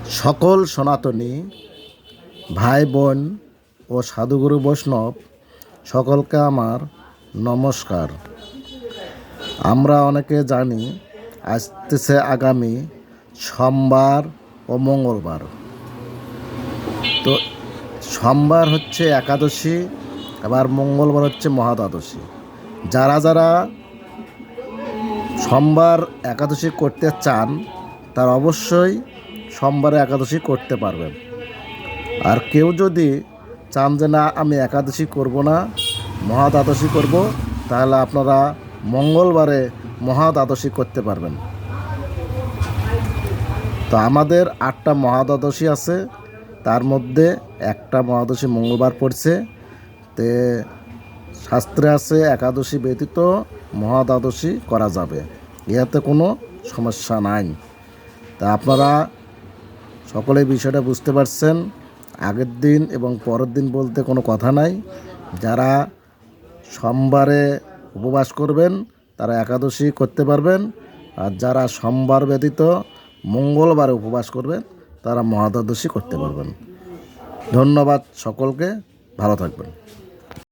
সকল সনাতনী ভাই বোন ও সাধুগুরু বৈষ্ণব সকলকে আমার নমস্কার। আমরা অনেকে জানি আসতেছে আগামী সোমবার ও মঙ্গলবার। তো সোমবার হচ্ছে একাদশী, আবার মঙ্গলবার হচ্ছে মহাদ্বাদশী। যারা যারা সোমবার একাদশী করতে চান তারা অবশ্যই সোমবারে একাদশী করতে পারবেন। আর কেউ যদি চান যে না আমি একাদশী করব না, মহাদ্বাদশী করব, তাহলে আপনারা মঙ্গলবারে মহাদ্বাদশী করতে পারবেন। তো আমাদের 8টা মহাদ্বাদশী আছে, তার মধ্যে একটা মহাদ্বাদশী মঙ্গলবার পড়ছে। তে শাস্ত্রে আছে একাদশী ব্যতীত মহাদ্বাদশী করা যাবে, ইহাতে কোনো সমস্যা নাই। তা আপনারা সকলে বিষয়টা বুঝতে পারছেন। আগের দিন এবং পরের দিন বলতে কোনো কথা নাই। যারা সোমবারে উপবাস করবেন তারা একাদশী করতে পারবেন, আর যারা সোমবার ব্যতীত মঙ্গলবারে উপবাস করবেন তারা মহাদ্বাদশী করতে পারবেন। ধন্যবাদ সকলকে, ভালো থাকবেন।